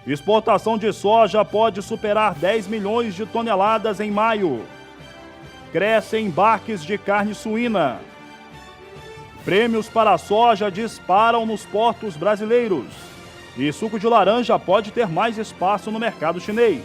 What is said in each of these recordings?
Exportação de soja pode superar 10 milhões de toneladas em maio. Crescem embarques de carne suína. Prêmios para a soja disparam nos portos brasileiros. E suco de laranja pode ter mais espaço no mercado chinês.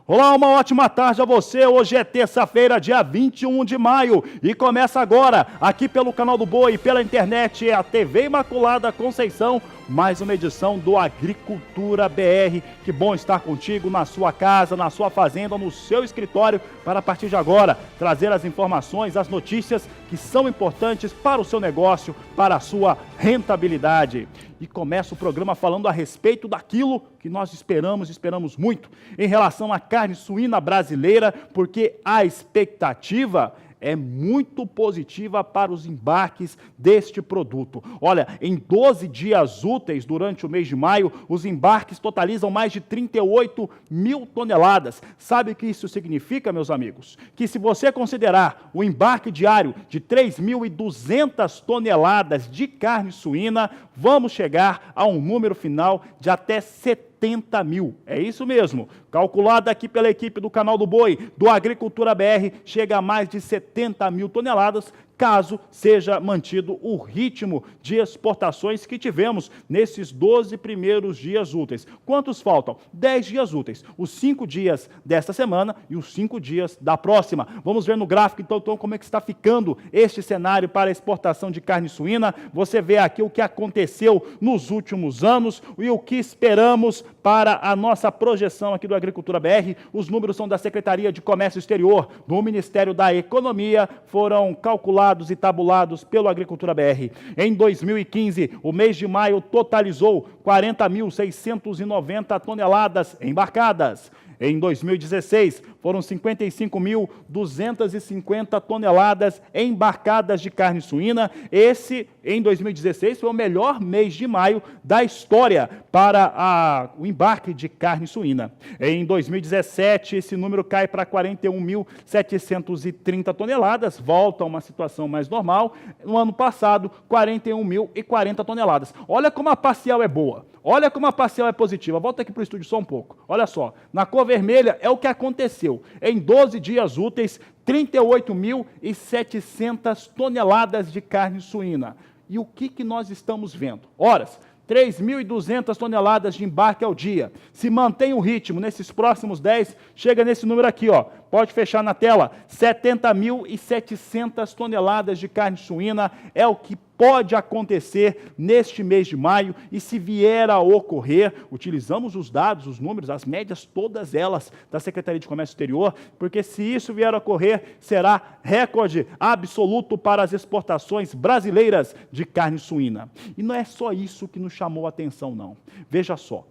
Olá, uma ótima tarde a você. Hoje é terça-feira, dia 21 de maio e começa agora, aqui pelo Canal do Boi, pela internet, a TV Imaculada Conceição, mais uma edição do Agricultura BR. Que bom estar contigo na sua casa, na sua fazenda, no seu escritório, para a partir de agora trazer as informações, as notícias que são importantes para o seu negócio, para a sua rentabilidade. E começa o programa falando a respeito daquilo que nós esperamos muito, em relação à carne suína brasileira, porque a expectativa é muito positiva para os embarques deste produto. Olha, em 12 dias úteis durante o mês de maio, os embarques totalizam mais de 38 mil toneladas. Sabe o que isso significa, meus amigos? Que se você considerar o embarque diário de 3.200 toneladas de carne suína, vamos chegar a um número final de até 70 mil. É isso mesmo. Calculado aqui pela equipe do Canal do Boi, do Agricultura BR, chega a mais de 70 mil toneladas, caso seja mantido o ritmo de exportações que tivemos nesses 12 primeiros dias úteis. Quantos faltam? 10 dias úteis. Os 5 dias desta semana e os 5 dias da próxima. Vamos ver no gráfico, então, como é que está ficando este cenário para a exportação de carne suína. Você vê aqui o que aconteceu nos últimos anos e o que esperamos para a nossa projeção aqui do Agricultura BR. Os números são da Secretaria de Comércio Exterior, do Ministério da Economia, foram calculados e tabulados pelo Agricultura BR. Em 2015, o mês de maio totalizou 40.690 toneladas embarcadas. Em 2016, foram 55.250 toneladas embarcadas de carne suína. Esse, em 2016, foi o melhor mês de maio da história para o embarque de carne suína. Em 2017, esse número cai para 41.730 toneladas, volta a uma situação mais normal. No ano passado, 41.040 toneladas. Olha como a parcial é boa. Olha como a parcial é positiva. Volta aqui para o estúdio só um pouco. Olha só, na cor vermelha é o que aconteceu. Em 12 dias úteis, 38.700 toneladas de carne suína. E o que nós estamos vendo? Horas, 3.200 toneladas de embarque ao dia. Se mantém o ritmo nesses próximos 10, chega nesse número aqui, ó. Pode fechar na tela. 70.700 toneladas de carne suína é o que pode acontecer neste mês de maio, e se vier a ocorrer, utilizamos os dados, os números, as médias, todas elas da Secretaria de Comércio Exterior, porque se isso vier a ocorrer, será recorde absoluto para as exportações brasileiras de carne suína. E não é só isso que nos chamou a atenção, não. Veja só.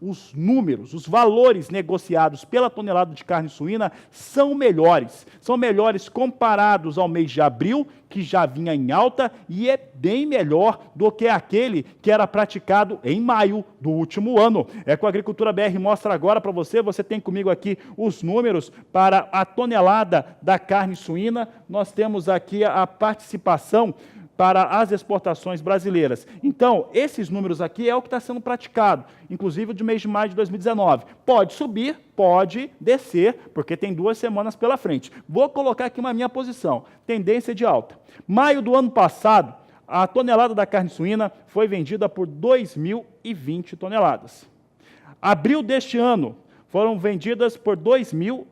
Os números, os valores negociados pela tonelada de carne suína são melhores comparados ao mês de abril, que já vinha em alta, e é bem melhor do que aquele que era praticado em maio do último ano. É que a Agricultura BR mostra agora para você, você tem comigo aqui os números para a tonelada da carne suína. Nós temos aqui a participação para as exportações brasileiras. Então, esses números aqui é o que está sendo praticado, inclusive do mês de maio de 2019. Pode subir, pode descer, porque tem 2 semanas pela frente. Vou colocar aqui uma minha posição, tendência de alta. Maio do ano passado, a tonelada da carne suína foi vendida por 2.020 toneladas. Abril deste ano, foram vendidas por 2.000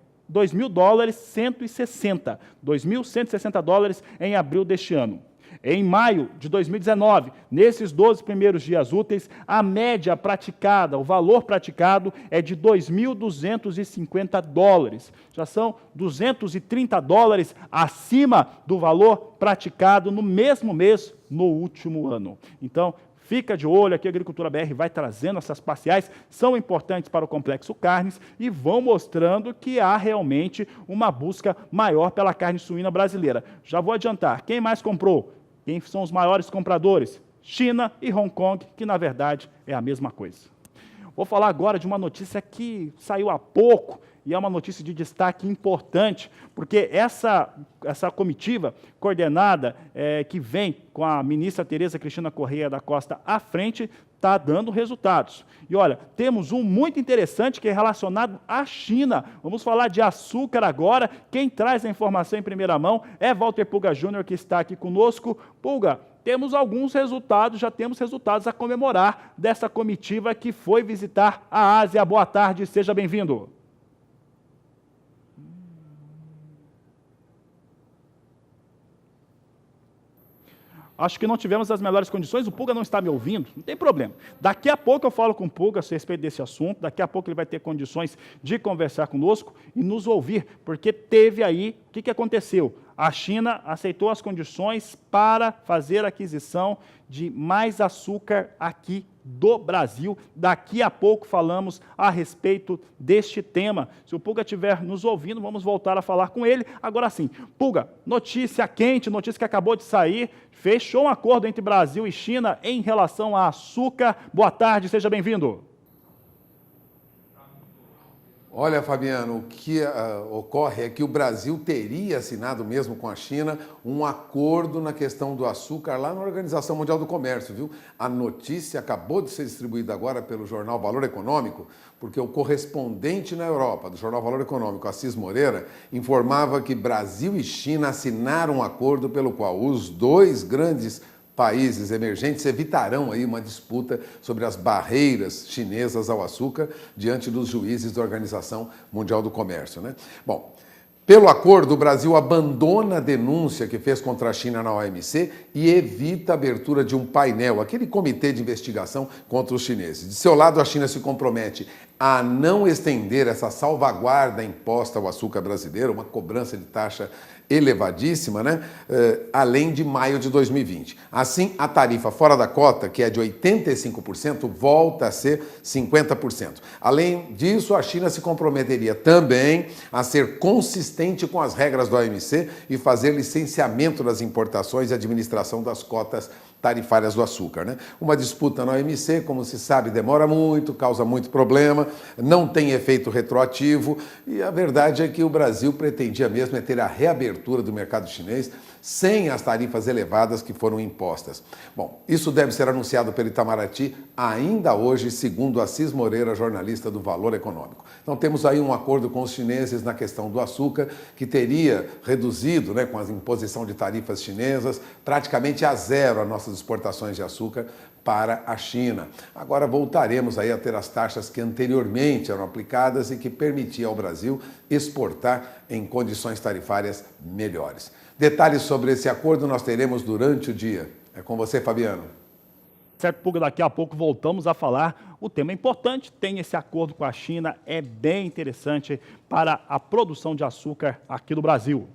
dólares, 160. 2.160 dólares em abril deste ano. Em maio de 2019, nesses 12 primeiros dias úteis, a média praticada, o valor praticado é de 2.250 dólares. Já são 230 dólares acima do valor praticado no mesmo mês no último ano. Então, fica de olho, aqui a Agricultura BR vai trazendo essas parciais, são importantes para o complexo carnes e vão mostrando que há realmente uma busca maior pela carne suína brasileira. Já vou adiantar, quem mais comprou? Quem são os maiores compradores? China e Hong Kong, que na verdade é a mesma coisa. Vou falar agora de uma notícia que saiu há pouco e é uma notícia de destaque importante, porque essa comitiva coordenada que vem com a ministra Tereza Cristina Correia da Costa à frente, está dando resultados. E olha, temos um muito interessante que é relacionado à China. Vamos falar de açúcar agora. Quem traz a informação em primeira mão é Walter Pulga Júnior, que está aqui conosco. Pulga, temos alguns resultados, já temos resultados a comemorar dessa comitiva que foi visitar a Ásia. Boa tarde, seja bem-vindo. Acho que não tivemos as melhores condições, o Pulga não está me ouvindo, não tem problema. Daqui a pouco eu falo com o Pulga a respeito desse assunto, daqui a pouco ele vai ter condições de conversar conosco e nos ouvir, porque teve aí, o que aconteceu? A China aceitou as condições para fazer a aquisição de mais açúcar aqui do Brasil. Daqui a pouco falamos a respeito deste tema. Se o Pulga estiver nos ouvindo, vamos voltar a falar com ele. Agora sim, Pulga, notícia quente, notícia que acabou de sair, fechou um acordo entre Brasil e China em relação a açúcar. Boa tarde, seja bem-vindo. Olha, Fabiano, o que ocorre é que o Brasil teria assinado mesmo com a China um acordo na questão do açúcar lá na Organização Mundial do Comércio, viu? A notícia acabou de ser distribuída agora pelo jornal Valor Econômico, porque o correspondente na Europa do jornal Valor Econômico, Assis Moreira, informava que Brasil e China assinaram um acordo pelo qual os dois grandes países emergentes evitarão aí uma disputa sobre as barreiras chinesas ao açúcar diante dos juízes da Organização Mundial do Comércio, né? Bom, pelo acordo, o Brasil abandona a denúncia que fez contra a China na OMC e evita a abertura de um painel, aquele comitê de investigação contra os chineses. De seu lado, a China se compromete a não estender essa salvaguarda imposta ao açúcar brasileiro, uma cobrança de taxa elevadíssima, né? Além de maio de 2020. Assim, a tarifa fora da cota, que é de 85%, volta a ser 50%. Além disso, a China se comprometeria também a ser consistente com as regras do OMC e fazer licenciamento das importações e administração das cotas tarifárias do açúcar, né? Uma disputa na OMC, como se sabe, demora muito, causa muito problema, não tem efeito retroativo e a verdade é que o Brasil pretendia mesmo é ter a reabertura do mercado chinês sem as tarifas elevadas que foram impostas. Bom, isso deve ser anunciado pelo Itamaraty ainda hoje, segundo Assis Moreira, jornalista do Valor Econômico. Então temos aí um acordo com os chineses na questão do açúcar, que teria reduzido, né, com a imposição de tarifas chinesas, praticamente a zero as nossas exportações de açúcar para a China. Agora voltaremos aí a ter as taxas que anteriormente eram aplicadas e que permitiam ao Brasil exportar em condições tarifárias melhores. Detalhes sobre esse acordo nós teremos durante o dia. É com você, Fabiano. Certo, Pulga, daqui a pouco voltamos a falar. O tema é importante, tem esse acordo com a China, é bem interessante para a produção de açúcar aqui do Brasil.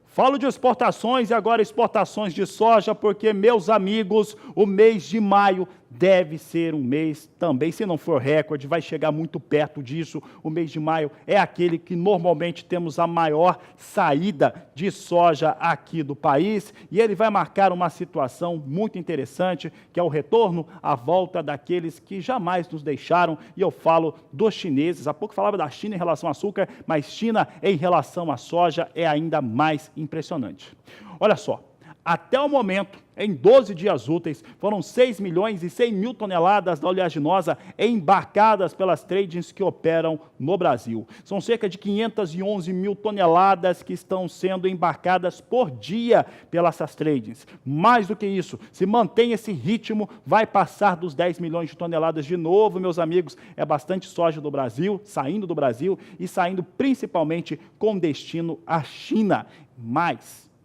Falo de exportações e agora exportações de soja, porque, meus amigos, o mês de maio deve ser um mês também, se não for recorde, vai chegar muito perto disso. O mês de maio é aquele que normalmente temos a maior saída de soja aqui do país e ele vai marcar uma situação muito interessante, que é o retorno à volta daqueles que jamais nos deixaram, e eu falo dos chineses. Há pouco falava da China em relação ao açúcar, mas China em relação à soja é ainda mais impressionante. Olha só, até o momento, em 12 dias úteis, foram 6 milhões e 100 mil toneladas da oleaginosa embarcadas pelas tradings que operam no Brasil. São cerca de 511 mil toneladas que estão sendo embarcadas por dia pelas tradings. Mais do que isso, se mantém esse ritmo, vai passar dos 10 milhões de toneladas de novo, meus amigos. É bastante soja do Brasil, saindo do Brasil e saindo principalmente com destino à China.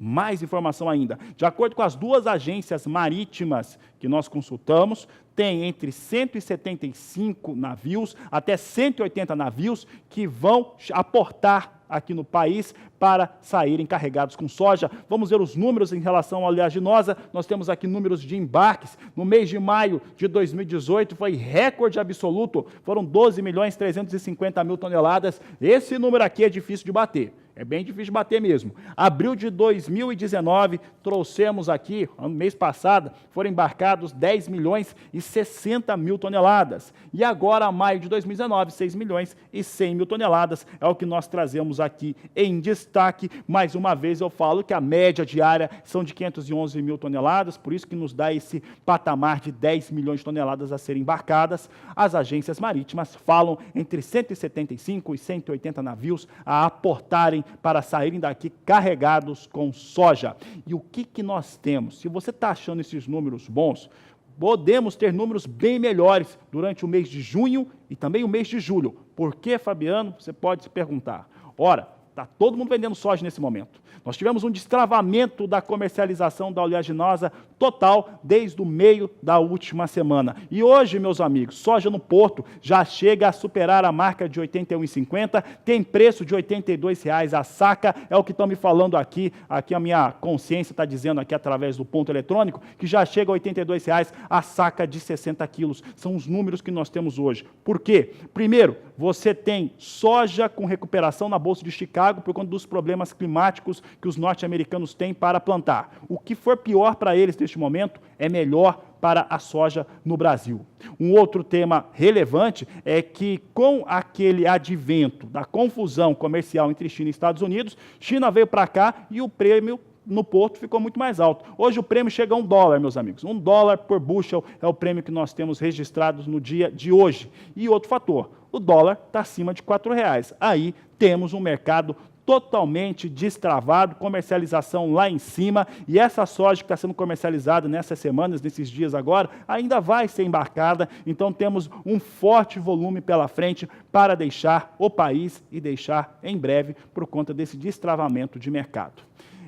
Mais informação ainda. De acordo com as duas agências marítimas que nós consultamos, tem entre 175 navios até 180 navios que vão aportar aqui no país para saírem carregados com soja. Vamos ver os números em relação à oleaginosa. Nós temos aqui números de embarques. No mês de maio de 2018 foi recorde absoluto. Foram 12 milhões 350 mil toneladas. Esse número aqui é difícil de bater. É bem difícil de bater mesmo. Abril de 2019, trouxemos aqui, no mês passado, foram embarcados 10 milhões e 60 mil toneladas. E agora, maio de 2019, 6 milhões e 100 mil toneladas é o que nós trazemos aqui em destaque. Mais uma vez eu falo que a média diária são de 511 mil toneladas, por isso que nos dá esse patamar de 10 milhões de toneladas a serem embarcadas. As agências marítimas falam entre 175 e 180 navios a aportarem para saírem daqui carregados com soja. E o que nós temos? Se você está achando esses números bons, podemos ter números bem melhores durante o mês de junho e também o mês de julho. Por que, Fabiano? Você pode se perguntar. Ora, está todo mundo vendendo soja nesse momento. Nós tivemos um destravamento da comercialização da oleaginosa total desde o meio da última semana. E hoje, meus amigos, soja no porto já chega a superar a marca de R$ 81,50, tem preço de R$ 82,00 a saca, é o que estão me falando aqui a minha consciência está dizendo aqui através do ponto eletrônico, que já chega a R$ 82,00 a saca de 60 quilos. São os números que nós temos hoje. Por quê? Primeiro, você tem soja com recuperação na Bolsa de Chicago por conta dos problemas climáticos que os norte-americanos têm para plantar. O que for pior para eles neste momento é melhor para a soja no Brasil. Um outro tema relevante é que, com aquele advento da confusão comercial entre China e Estados Unidos, China veio para cá e o prêmio no porto ficou muito mais alto. Hoje o prêmio chega a $1, meus amigos. $1 por bushel é o prêmio que nós temos registrados no dia de hoje. E outro fator, o dólar está acima de R$ 4,00. Aí temos um mercado totalmente destravado, comercialização lá em cima, e essa soja que está sendo comercializada nessas semanas, nesses dias agora, ainda vai ser embarcada, então temos um forte volume pela frente para deixar o país e deixar em breve por conta desse destravamento de mercado.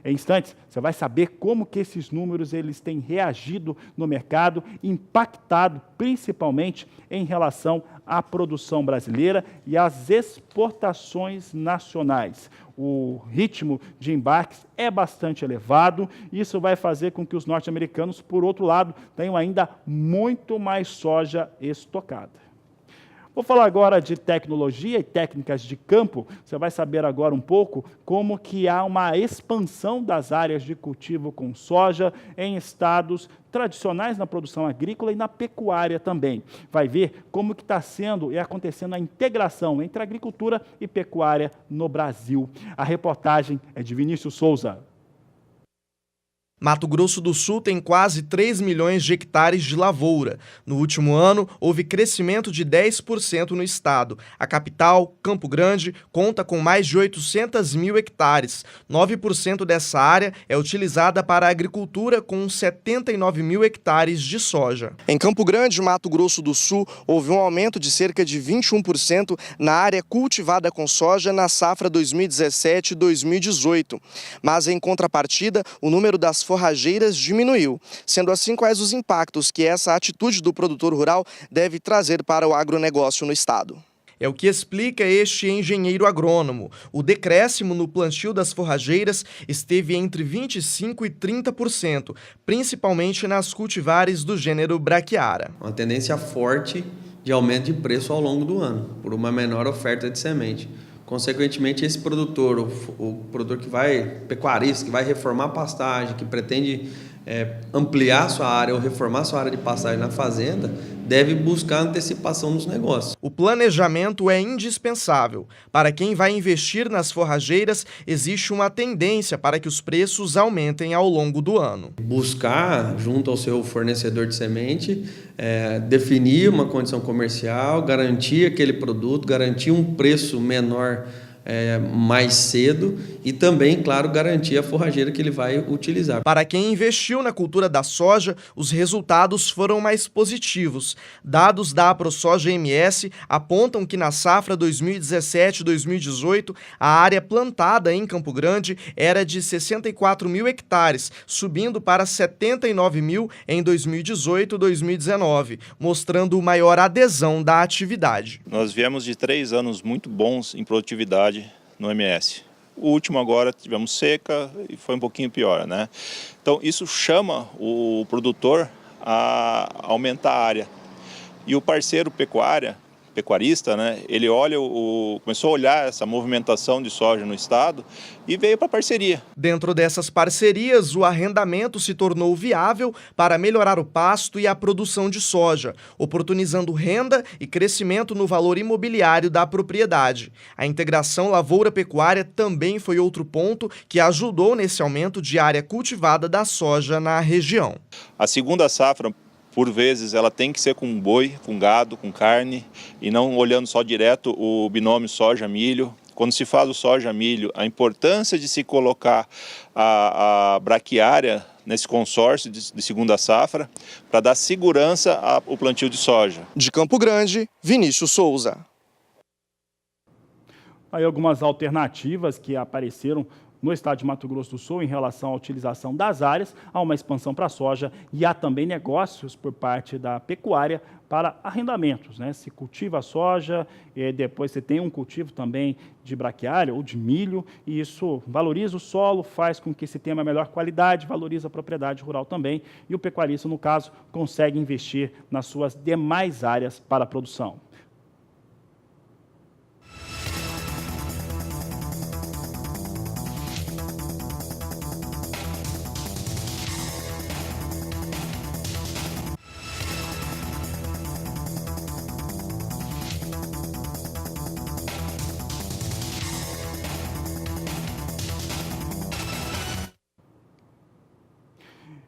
Em instantes, você vai saber como que esses números eles têm reagido no mercado, impactado principalmente em relação à produção brasileira e às exportações nacionais. O ritmo de embarques é bastante elevado, e isso vai fazer com que os norte-americanos, por outro lado, tenham ainda muito mais soja estocada. Vou falar agora de tecnologia e técnicas de campo. Você vai saber agora um pouco como que há uma expansão das áreas de cultivo com soja em estados tradicionais na produção agrícola e na pecuária também. Vai ver como que está sendo e acontecendo a integração entre agricultura e pecuária no Brasil. A reportagem é de Vinícius Souza. Mato Grosso do Sul tem quase 3 milhões de hectares de lavoura. No último ano, houve crescimento de 10% no estado. A capital, Campo Grande, conta com mais de 800 mil hectares. 9% dessa área é utilizada para a agricultura, com 79 mil hectares de soja. Em Campo Grande, Mato Grosso do Sul, houve um aumento de cerca de 21% na área cultivada com soja na safra 2017-2018. Mas, em contrapartida, o número das forrageiras diminuiu. Sendo assim, quais os impactos que essa atitude do produtor rural deve trazer para o agronegócio no estado? É o que explica este engenheiro agrônomo. O decréscimo no plantio das forrageiras esteve entre 25% e 30%, principalmente nas cultivares do gênero Braquiara. Uma tendência forte de aumento de preço ao longo do ano, por uma menor oferta de semente. Consequentemente, esse produtor, o produtor pecuarista, que vai reformar a pastagem, que pretende ampliar sua área ou reformar sua área de pastagem na fazenda, deve buscar antecipação nos negócios. O planejamento é indispensável. Para quem vai investir nas forrageiras, existe uma tendência para que os preços aumentem ao longo do ano. Buscar, junto ao seu fornecedor de semente, definir uma condição comercial, garantir aquele produto, garantir um preço menor mais cedo e também, claro, garantir a forrageira que ele vai utilizar. Para quem investiu na cultura da soja, os resultados foram mais positivos. Dados da AproSoja MS apontam que na safra 2017-2018, a área plantada em Campo Grande era de 64 mil hectares, subindo para 79 mil em 2018-2019, mostrando maior adesão da atividade. Nós viemos de 3 anos muito bons em produtividade no MS. O último agora tivemos seca e foi um pouquinho pior, né? Então isso chama o produtor a aumentar a área. E o parceiro pecuária pecuarista, né, ele olha começou a olhar essa movimentação de soja no estado e veio para a parceria. Dentro dessas parcerias, o arrendamento se tornou viável para melhorar o pasto e a produção de soja, oportunizando renda e crescimento no valor imobiliário da propriedade. A integração lavoura-pecuária também foi outro ponto que ajudou nesse aumento de área cultivada da soja na região. A segunda safra, por vezes, ela tem que ser com boi, com gado, com carne, e não olhando só direto o binômio soja-milho. Quando se fala do soja-milho, a importância de se colocar a braquiária nesse consórcio de segunda safra para dar segurança ao plantio de soja. De Campo Grande, Vinícius Souza. Aí algumas alternativas que apareceram no estado de Mato Grosso do Sul em relação à utilização das áreas, há uma expansão para a soja e há também negócios por parte da pecuária para arrendamentos, né? Se cultiva a soja, e depois você tem um cultivo também de braquiária ou de milho, e isso valoriza o solo, faz com que se tenha uma melhor qualidade, valoriza a propriedade rural também, e o pecuarista, no caso, consegue investir nas suas demais áreas para a produção.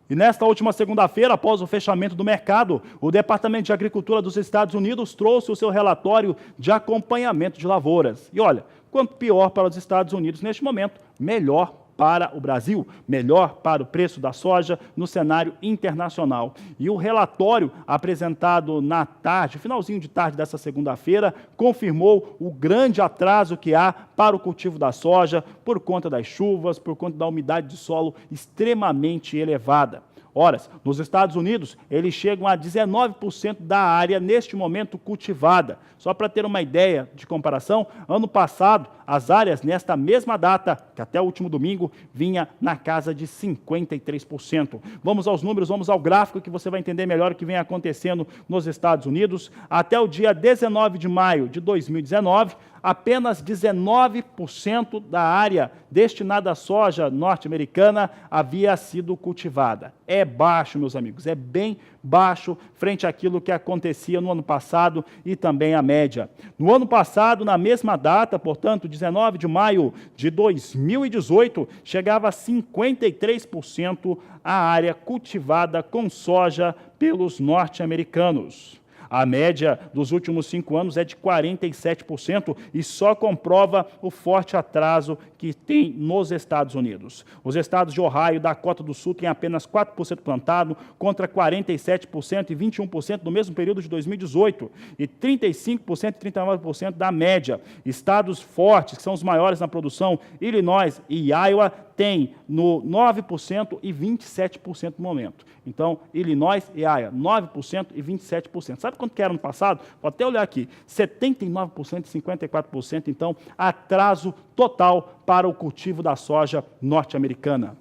E nesta última segunda-feira, após o fechamento do mercado, o Departamento de Agricultura dos Estados Unidos trouxe o seu relatório de acompanhamento de lavouras. E olha, quanto pior para os Estados Unidos neste momento, melhor para o Brasil, melhor para o preço da soja no cenário internacional. E o relatório apresentado na tarde, finalzinho de tarde dessa segunda-feira, confirmou o grande atraso que há para o cultivo da soja por conta das chuvas, por conta da umidade de solo extremamente elevada. Ora, nos Estados Unidos, eles chegam a 19% da área neste momento cultivada. Só para ter uma ideia de comparação, ano passado, as áreas nesta mesma data, que até o último domingo, vinha na casa de 53%. Vamos aos números, vamos ao gráfico que você vai entender melhor o que vem acontecendo nos Estados Unidos. Até o dia 19 de maio de 2019, apenas 19% da área destinada à soja norte-americana havia sido cultivada. É baixo, meus amigos, é bem baixo frente àquilo que acontecia no ano passado e também a média. No ano passado, na mesma data, portanto, 19 de maio de 2018, chegava a 53% a área cultivada com soja pelos norte-americanos. A média dos últimos 5 anos é de 47% e só comprova o forte atraso que tem nos Estados Unidos. Os estados de Ohio e Dakota do Sul têm apenas 4% plantado, contra 47% e 21% no mesmo período de 2018, e 35% e 39% da média. Estados fortes, que são os maiores na produção, Illinois e Iowa, têm no 9% e 27% no momento. Então, Illinois e Iowa, 9% e 27%. Sabe quanto que era no passado? Vou até olhar aqui, 79% e 54%. Então, atraso total para o cultivo da soja norte-americana.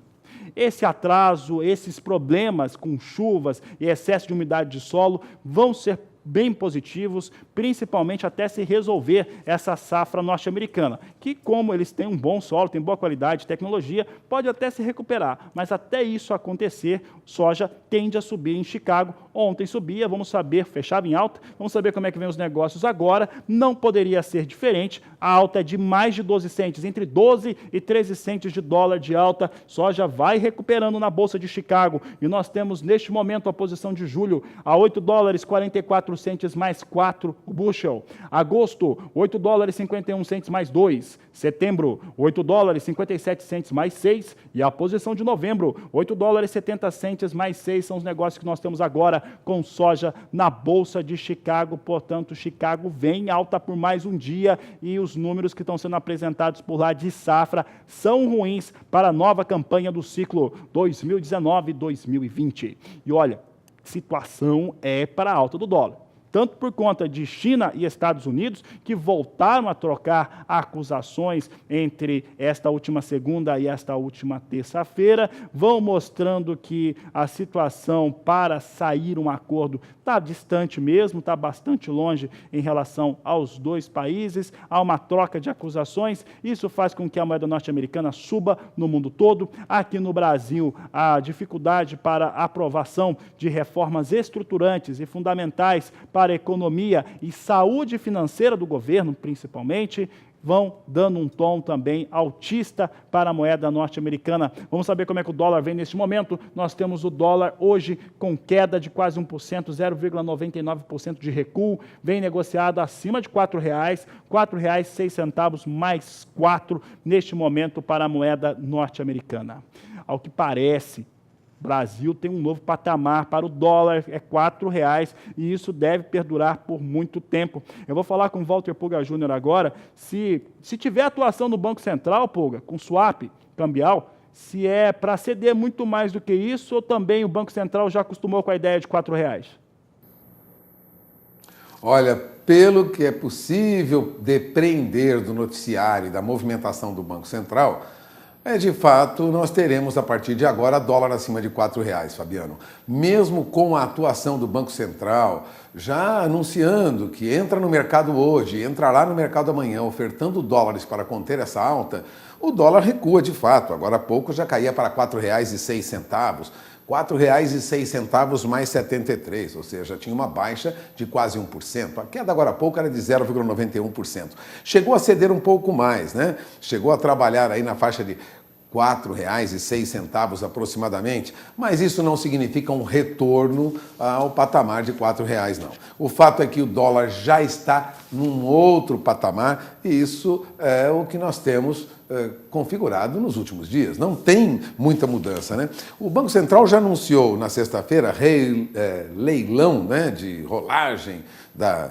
Esse atraso, esses problemas com chuvas e excesso de umidade de solo vão ser bem positivos, principalmente até se resolver essa safra norte-americana, que, como eles têm um bom solo, têm boa qualidade, tecnologia, pode até se recuperar, mas até isso acontecer, soja tende a subir em Chicago. Ontem subia, vamos saber, fechava em alta, vamos saber como é que vem os negócios agora. Não poderia ser diferente, a alta é de mais de 12 centes, entre 12 e 13 centes de dólar de alta. Soja vai recuperando na Bolsa de Chicago, e nós temos neste momento a posição de julho a 8 dólares 44 centes mais 4 o bushel. Agosto, 8 dólares 51 centes mais 2. Setembro, 8 dólares 57 centes mais 6. E a posição de novembro, 8 dólares 70 centes mais 6. São os negócios que nós temos agora com soja na Bolsa de Chicago. Portanto, Chicago vem alta por mais um dia e os números que estão sendo apresentados por lá de safra são ruins para a nova campanha do ciclo 2019-2020. E olha, situação é para a alta do dólar. tanto por conta de China e Estados Unidos, que voltaram a trocar acusações entre esta última segunda e esta última terça-feira, vão mostrando que a situação para sair um acordo está distante mesmo, está bastante longe em relação aos dois países, há uma troca de acusações, isso faz com que a moeda norte-americana suba no mundo todo. Aqui no Brasil, a dificuldade para a aprovação de reformas estruturantes e fundamentais para a economia e saúde financeira do governo, principalmente, vão dando um tom também altista para a moeda norte-americana. Vamos saber como é que o dólar vem neste momento. Nós temos o dólar hoje com queda de quase 1%, 0,99% de recuo, vem negociado acima de R$ 4,00, R$ 4,06 mais 4 neste momento para a moeda norte-americana. Ao que parece, o Brasil tem um novo patamar para o dólar, é R$ 4,00, e isso deve perdurar por muito tempo. Eu vou falar com o Walter Pulga Júnior agora, se tiver atuação no Banco Central, Pulga, com swap cambial, se é para ceder muito mais do que isso, ou também o Banco Central já acostumou com a ideia de R$ 4,00? Olha, pelo que é possível depreender do noticiário e da movimentação do Banco Central, de fato, nós teremos a partir de agora dólar acima de R$ 4,00, Fabiano. Mesmo com a atuação do Banco Central, já anunciando que entra no mercado hoje, entra lá no mercado amanhã, ofertando dólares para conter essa alta, o dólar recua de fato. Agora há pouco já caía para R$ 4,06. R$ 4,06 mais 73, ou seja, tinha uma baixa de quase 1%. A queda agora há pouco era de 0,91%. Chegou a ceder um pouco mais, né? Chegou a trabalhar aí na faixa de R$ 4,06 aproximadamente, mas isso não significa um retorno ao patamar de R$ 4,00, não. O fato é que o dólar já está num outro patamar e isso é o que nós temos configurado nos últimos dias. Não tem muita mudança, né? O Banco Central já anunciou na sexta-feira leilão, né, de rolagem da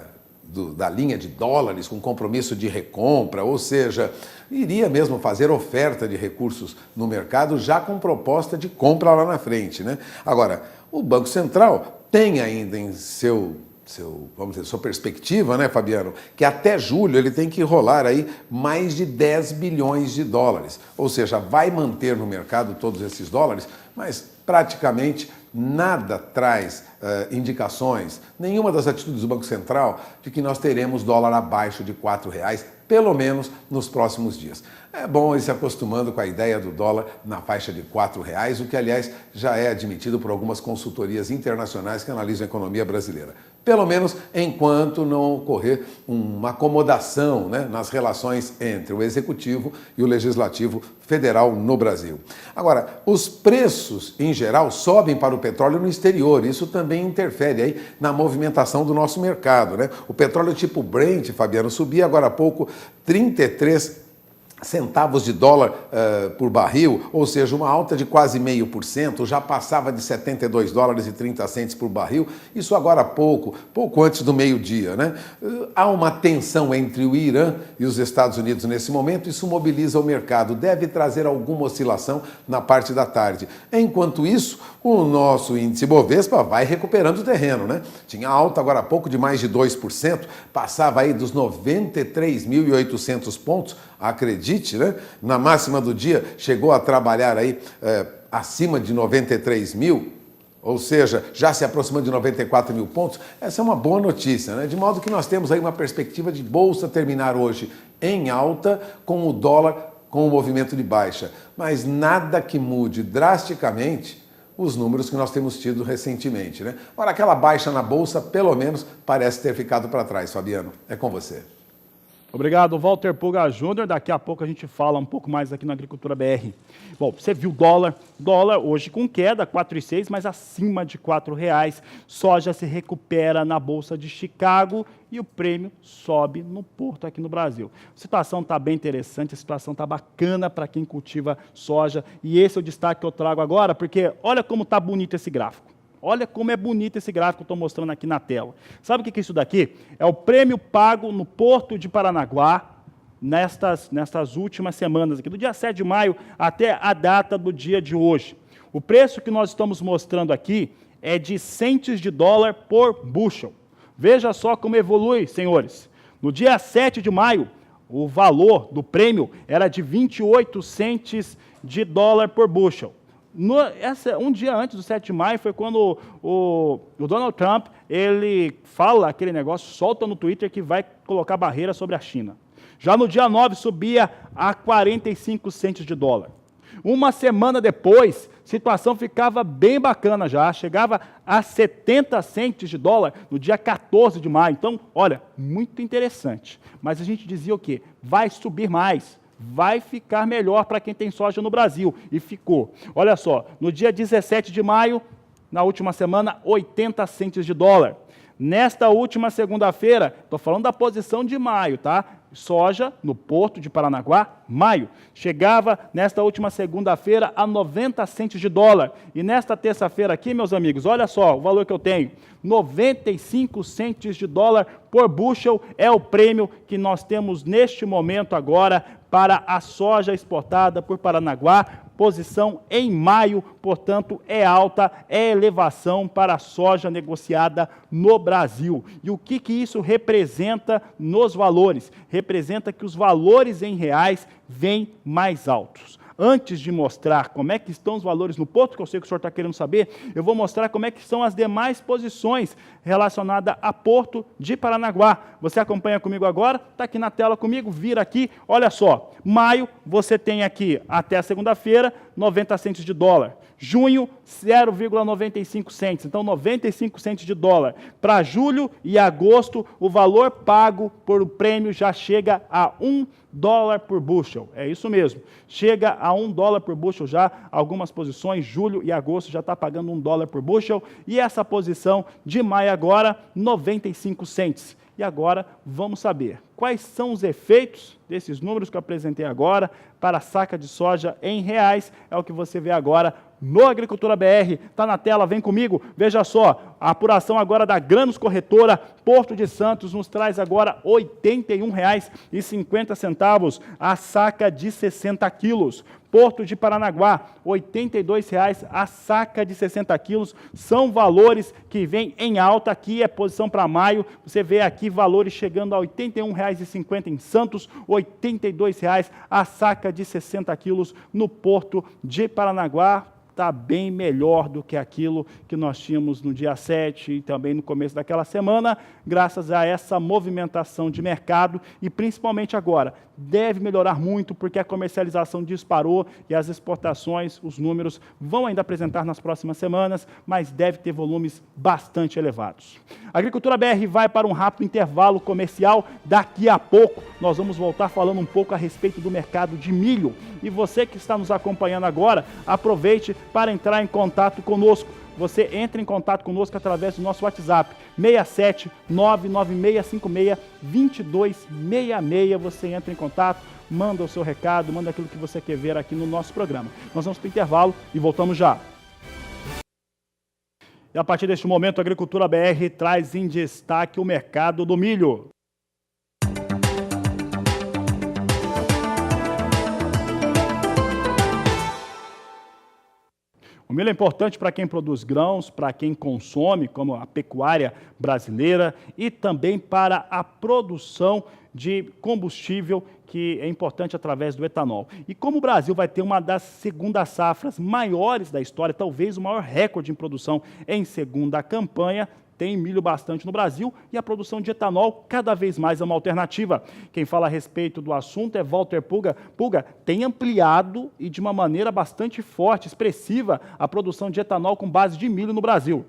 linha de dólares com compromisso de recompra, ou seja, iria mesmo fazer oferta de recursos no mercado já com proposta de compra lá na frente, né? Agora, o Banco Central tem ainda em vamos dizer, sua perspectiva, né, Fabiano, que até julho ele tem que rolar aí mais de 10 bilhões de dólares, ou seja, vai manter no mercado todos esses dólares, mas praticamente nada traz indicações, nenhuma das atitudes do Banco Central de que nós teremos dólar abaixo de R$ 4,00, pelo menos nos próximos dias. É bom ir se acostumando com a ideia do dólar na faixa de R$ 4,00, o que, aliás, já é admitido por algumas consultorias internacionais que analisam a economia brasileira. Pelo menos enquanto não ocorrer uma acomodação, né, nas relações entre o Executivo e o Legislativo Federal no Brasil. Agora, os preços, em geral, sobem para o petróleo no exterior. Isso também interfere aí na movimentação do nosso mercado, né? O petróleo tipo Brent, Fabiano, subia agora há pouco 33 centavos de dólar por barril, ou seja, uma alta de quase 0,5%, já passava de 72 dólares e 30 centes por barril, isso agora há pouco antes do meio-dia, né? Há uma tensão entre o Irã e os Estados Unidos nesse momento, isso mobiliza o mercado, deve trazer alguma oscilação na parte da tarde. Enquanto isso, o nosso índice Bovespa vai recuperando o terreno, né? Tinha alta agora há pouco de mais de 2%, passava aí dos 93.800 pontos, acredite, né? Na máxima do dia chegou a trabalhar aí acima de 93 mil, ou seja, já se aproximando de 94 mil pontos. Essa é uma boa notícia, né? De modo que nós temos aí uma perspectiva de bolsa terminar hoje em alta, com o dólar com o movimento de baixa, mas nada que mude drasticamente os números que nós temos tido recentemente, né? Ora, aquela baixa na bolsa, pelo menos, parece ter ficado para trás, Fabiano. É com você. Obrigado, Walter Pulga Júnior. Daqui a pouco a gente fala um pouco mais aqui na Agricultura BR. Bom, você viu dólar hoje com queda, 4,6, mas acima de R$ 4,00. Soja se recupera na Bolsa de Chicago e o prêmio sobe no porto aqui no Brasil. A situação está bem interessante, a situação está bacana para quem cultiva soja. E esse é o destaque que eu trago agora, porque olha como está bonito esse gráfico. Olha como é bonito esse gráfico que eu estou mostrando aqui na tela. Sabe o que é isso daqui? É o prêmio pago no Porto de Paranaguá nestas últimas semanas, aqui, do dia 7 de maio até a data do dia de hoje. O preço que nós estamos mostrando aqui é de centes de dólar por bushel. Veja só como evolui, senhores. No dia 7 de maio, o valor do prêmio era de 28 centes de dólar por bushel. Um dia antes do 7 de maio foi quando o Donald Trump, ele fala aquele negócio, solta no Twitter que vai colocar barreira sobre a China. Já no dia 9 subia a 45 centes de dólar. Uma semana depois, a situação ficava bem bacana já, chegava a 70 centes de dólar no dia 14 de maio. Então, olha, muito interessante. Mas a gente dizia o quê? Vai subir mais. Vai ficar melhor para quem tem soja no Brasil. E ficou. Olha só, no dia 17 de maio, na última semana, 80 centes de dólar. Nesta última segunda-feira, estou falando da posição de maio, tá? Soja no Porto de Paranaguá, maio. Chegava nesta última segunda-feira a 90 centes de dólar. E nesta terça-feira aqui, meus amigos, olha só o valor que eu tenho. 95 centes de dólar por bushel é o prêmio que nós temos neste momento agora para a soja exportada por Paranaguá. Posição em maio, portanto, é alta, é elevação para a soja negociada no Brasil. E o que isso representa nos valores? Representa que os valores em reais vêm mais altos. Antes de mostrar como é que estão os valores no Porto, que eu sei que o senhor está querendo saber, eu vou mostrar como é que são as demais posições relacionadas a Porto de Paranaguá. Você acompanha comigo agora? Está aqui na tela comigo, vira aqui, olha só. Maio, você tem aqui até a segunda-feira, 90 centes de dólar. Junho, 0,95 centes, então 95 centes de dólar. Para julho e agosto, o valor pago por o prêmio já chega a $1 por bushel. É isso mesmo, chega a $1 por bushel já, algumas posições, julho e agosto já está pagando $1 por bushel, e essa posição de maio agora, 95 centes. E agora vamos saber quais são os efeitos desses números que eu apresentei agora para a saca de soja em reais. É o que você vê agora no Agricultura BR. Está na tela, vem comigo. Veja só, a apuração agora da Grãos Corretora Porto de Santos nos traz agora R$ 81,50 a saca de 60 quilos. Porto de Paranaguá, R$ 82,00 a saca de 60 quilos. São valores que vêm em alta. Aqui é posição para maio. Você vê aqui valores chegando a R$ 81,50 em Santos, R$ 82,00 a saca de 60 quilos no Porto de Paranaguá. Está bem melhor do que aquilo que nós tínhamos no dia 7 e também no começo daquela semana, graças a essa movimentação de mercado e principalmente agora. Deve melhorar muito porque a comercialização disparou e as exportações, os números vão ainda apresentar nas próximas semanas, mas deve ter volumes bastante elevados. A Agricultura BR vai para um rápido intervalo comercial. Daqui a pouco nós vamos voltar falando um pouco a respeito do mercado de milho. E você que está nos acompanhando agora, aproveite para entrar em contato conosco. Você entra em contato conosco através do nosso WhatsApp, 67 99656 2266. Você entra em contato, manda o seu recado, manda aquilo que você quer ver aqui no nosso programa. Nós vamos para o intervalo e voltamos já. E a partir deste momento, a Agricultura BR traz em destaque o mercado do milho. O milho é importante para quem produz grãos, para quem consome, como a pecuária brasileira, e também para a produção de combustível, que é importante através do etanol. E como o Brasil vai ter uma das segundas safras maiores da história, talvez o maior recorde em produção em segunda campanha, tem milho bastante no Brasil e a produção de etanol cada vez mais é uma alternativa. Quem fala a respeito do assunto é Walter Pulga. Pulga, tem ampliado e de uma maneira bastante forte, expressiva, a produção de etanol com base de milho no Brasil.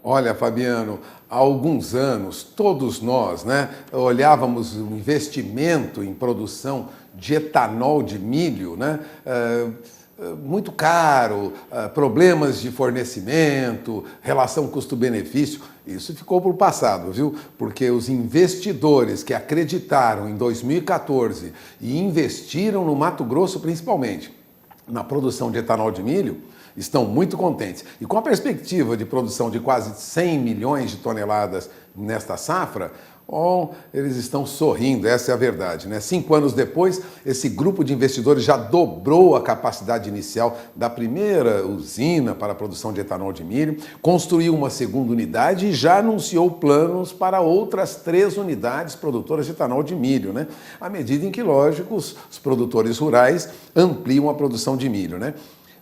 Olha, Fabiano, há alguns anos, todos nós, olhávamos o investimento em produção de etanol de milho, muito caro, problemas de fornecimento, relação custo-benefício. Isso ficou para o passado, viu? Porque os investidores que acreditaram em 2014 e investiram no Mato Grosso, principalmente, na produção de etanol de milho, estão muito contentes. E com a perspectiva de produção de quase 100 milhões de toneladas nesta safra, Oh, eles estão sorrindo, essa é a verdade, né? 5 anos depois, esse grupo de investidores já dobrou a capacidade inicial da primeira usina para a produção de etanol de milho, construiu uma segunda unidade e já anunciou planos para outras 3 unidades produtoras de etanol de milho, né? À medida em que, lógico, os produtores rurais ampliam a produção de milho, né?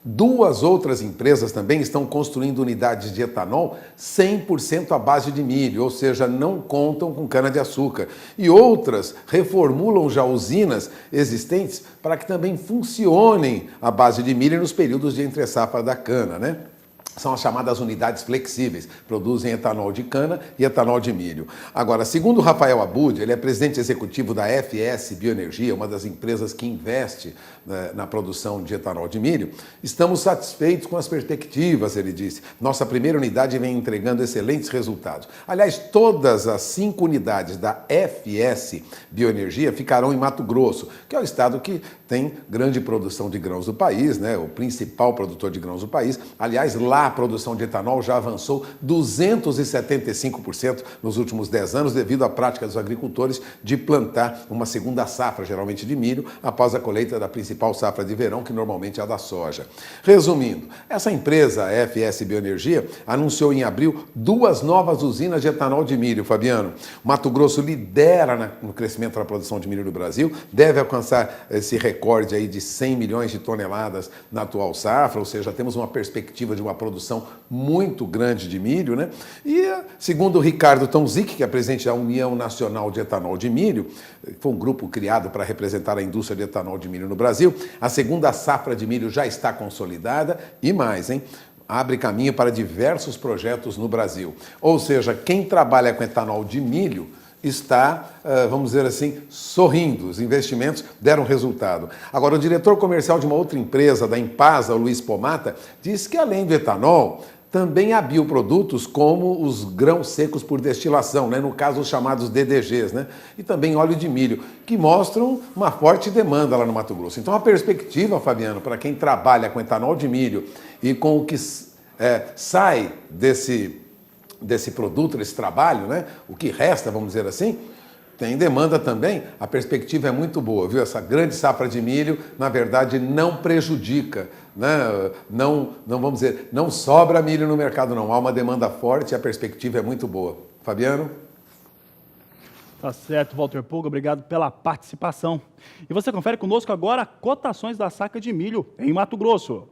2 outras empresas também estão construindo unidades de etanol 100% à base de milho, ou seja, não contam com cana-de-açúcar. E outras reformulam já usinas existentes para que também funcionem à base de milho nos períodos de entre-safra da cana, né? São as chamadas unidades flexíveis, produzem etanol de cana e etanol de milho. Agora, segundo Rafael Abud, ele é presidente executivo da FS Bioenergia, uma das empresas que investe na produção de etanol de milho, estamos satisfeitos com as perspectivas, ele disse. Nossa primeira unidade vem entregando excelentes resultados. Aliás, todas as 5 unidades da FS Bioenergia ficarão em Mato Grosso, que é o estado que tem grande produção de grãos do país, né? O principal produtor de grãos do país. Aliás, lá a produção de etanol já avançou 275% nos últimos 10 anos, devido à prática dos agricultores de plantar uma segunda safra, geralmente de milho, após a colheita da principal safra de verão, que normalmente é a da soja. Resumindo, essa empresa, a FS Bioenergia, anunciou em abril 2 novas usinas de etanol de milho, Fabiano. Mato Grosso lidera no crescimento da produção de milho no Brasil, deve alcançar esse recorde aí de 100 milhões de toneladas na atual safra, ou seja, temos uma perspectiva de uma produção muito grande de milho, né? E, segundo o Ricardo Tonzik, que é presidente da União Nacional de Etanol de Milho, que foi um grupo criado para representar a indústria de etanol de milho no Brasil, a segunda safra de milho já está consolidada e mais, hein? Abre caminho para diversos projetos no Brasil. Ou seja, quem trabalha com etanol de milho está, vamos dizer assim, sorrindo. Os investimentos deram resultado. Agora, o diretor comercial de uma outra empresa, da Impasa, o Luiz Pomata, disse que além do etanol, também há bioprodutos como os grãos secos por destilação, né? No caso os chamados DDGs, né? E também óleo de milho, que mostram uma forte demanda lá no Mato Grosso. Então a perspectiva, Fabiano, para quem trabalha com etanol de milho e com o que sai desse produto, desse trabalho, né? O que resta, vamos dizer assim, tem demanda também, a perspectiva é muito boa, viu? Essa grande safra de milho, na verdade, não prejudica, né? Não vamos dizer, não sobra milho no mercado, não. Há uma demanda forte e a perspectiva é muito boa. Fabiano? Tá certo, Walter Pulga, obrigado pela participação. E você confere conosco agora cotações da saca de milho em Mato Grosso.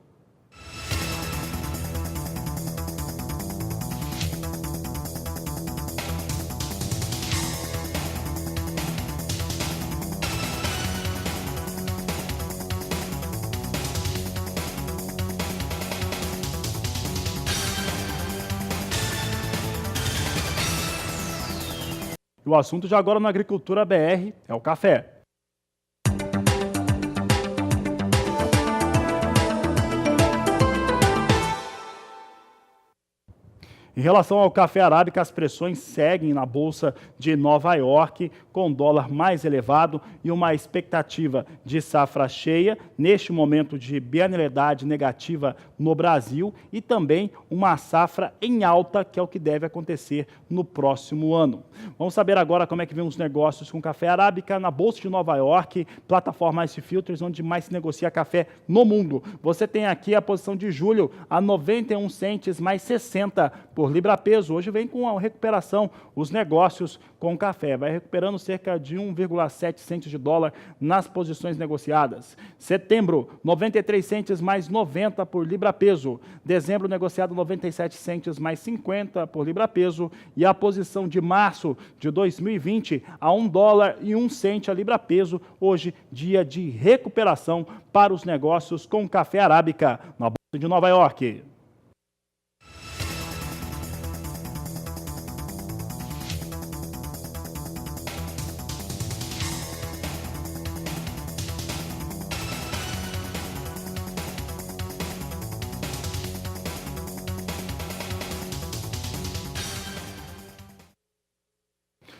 O assunto de agora na Agricultura BR é o café. Em relação ao café arábica, as pressões seguem na Bolsa de Nova York, com dólar mais elevado e uma expectativa de safra cheia, neste momento de bienalidade negativa no Brasil, e também uma safra em alta, que é o que deve acontecer no próximo ano. Vamos saber agora como é que vem os negócios com café arábica na Bolsa de Nova York, plataforma Ice Filters, onde mais se negocia café no mundo. Você tem aqui a posição de julho a 91 centes mais 60 por libra-peso. Hoje vem com a recuperação os negócios com café. Vai recuperando cerca de 1,7 centes de dólar nas posições negociadas. Setembro, 93 centes mais 90 por libra-peso. Dezembro, negociado 97 centes mais 50 por libra-peso. E a posição de março de 2020 a 1 dólar e 1 cente a libra-peso. Hoje, dia de recuperação para os negócios com café arábica na Bolsa de Nova York.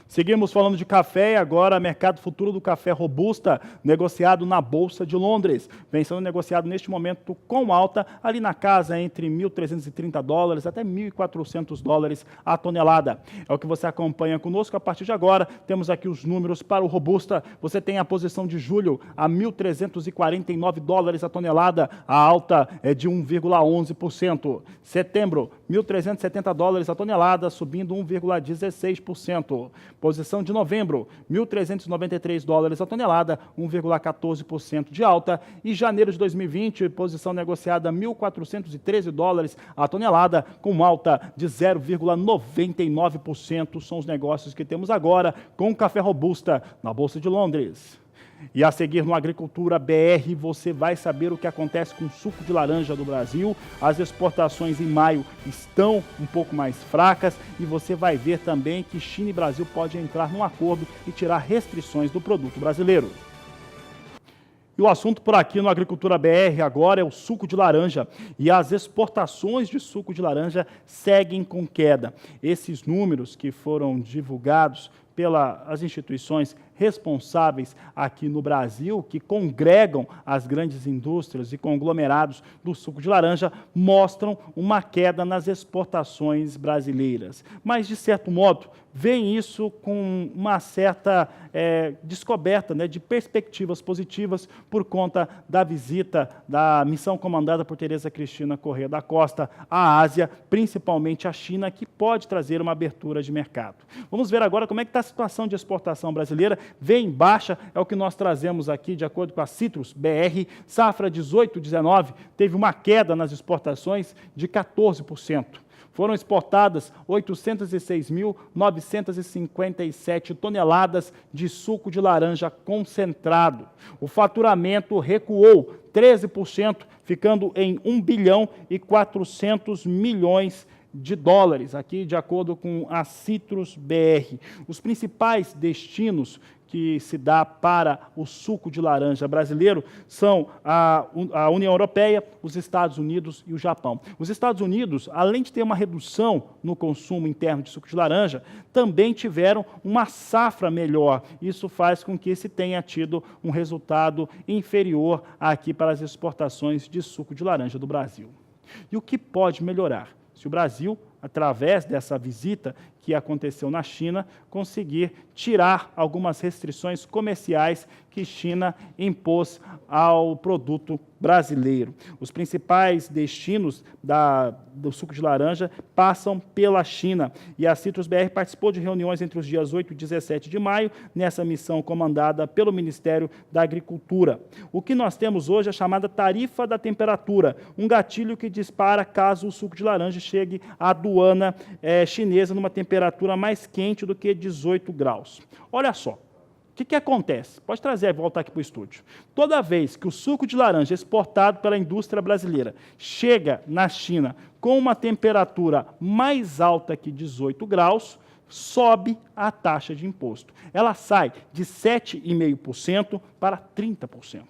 Seguimos falando de café e agora mercado futuro do café robusta, negociado na Bolsa de Londres. Vem sendo negociado neste momento com alta, ali na casa entre $1.330 até $1.400 a tonelada. É o que você acompanha conosco a partir de agora. Temos aqui os números para o robusta. Você tem a posição de julho a $1.349 a tonelada, a alta é de 1,11%. Setembro, $1.370 a tonelada, subindo 1,16%. Posição de novembro, $1.393 a tonelada, 1,14% de alta. E janeiro de 2020, posição negociada $1.413 a tonelada, com alta de 0,99%. São os negócios que temos agora com o café robusta na Bolsa de Londres. E a seguir no Agricultura BR, você vai saber o que acontece com o suco de laranja do Brasil. As exportações em maio estão um pouco mais fracas e você vai ver também que China e Brasil podem entrar num acordo e tirar restrições do produto brasileiro. E o assunto por aqui no Agricultura BR agora é o suco de laranja. E as exportações de suco de laranja seguem com queda. Esses números que foram divulgados pelas instituições responsáveis aqui no Brasil, que congregam as grandes indústrias e conglomerados do suco de laranja, mostram uma queda nas exportações brasileiras. Mas, de certo modo, vem isso com uma certa descoberta, né, de perspectivas positivas por conta da visita da missão comandada por Tereza Cristina Corrêa da Costa à Ásia, principalmente à China, que pode trazer uma abertura de mercado. Vamos ver agora como é que está a situação de exportação brasileira. Vem baixa, é o que nós trazemos aqui, de acordo com a Citrus BR, safra 18-19, teve uma queda nas exportações de 14%. Foram exportadas 806.957 toneladas de suco de laranja concentrado. O faturamento recuou 13%, ficando em $1,4 bilhão, aqui de acordo com a Citrus BR. Os principais destinos que se dá para o suco de laranja brasileiro são a União Europeia, os Estados Unidos e o Japão. Os Estados Unidos, além de ter uma redução no consumo interno de suco de laranja, também tiveram uma safra melhor. Isso faz com que se tenha tido um resultado inferior aqui para as exportações de suco de laranja do Brasil. E o que pode melhorar? Se o Brasil, através dessa visita que aconteceu na China, conseguir tirar algumas restrições comerciais que China impôs ao produto brasileiro. Os principais destinos do suco de laranja passam pela China e a Citrus BR participou de reuniões entre os dias 8 e 17 de maio, nessa missão comandada pelo Ministério da Agricultura. O que nós temos hoje é a chamada tarifa da temperatura, um gatilho que dispara caso o suco de laranja chegue à aduana chinesa numa temperatura mais quente do que 18 graus. Olha só, o que acontece? Pode trazer, voltar aqui para o estúdio. Toda vez que o suco de laranja exportado pela indústria brasileira chega na China com uma temperatura mais alta que 18 graus, sobe a taxa de imposto. Ela sai de 7,5% para 30%.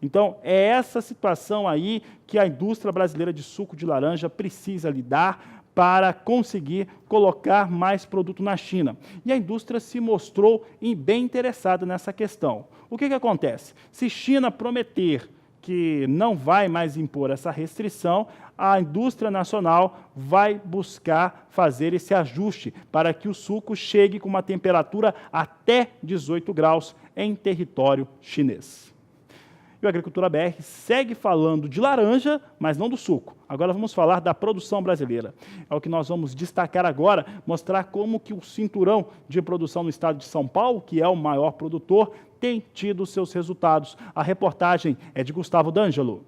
Então, é essa situação aí que a indústria brasileira de suco de laranja precisa lidar para conseguir colocar mais produto na China. E a indústria se mostrou bem interessada nessa questão. O que acontece? Se China prometer que não vai mais impor essa restrição, a indústria nacional vai buscar fazer esse ajuste para que o suco chegue com uma temperatura até 18 graus em território chinês. E o Agricultura BR segue falando de laranja, mas não do suco. Agora vamos falar da produção brasileira. É o que nós vamos destacar agora, mostrar como que o cinturão de produção no estado de São Paulo, que é o maior produtor, tem tido seus resultados. A reportagem é de Gustavo D'Angelo.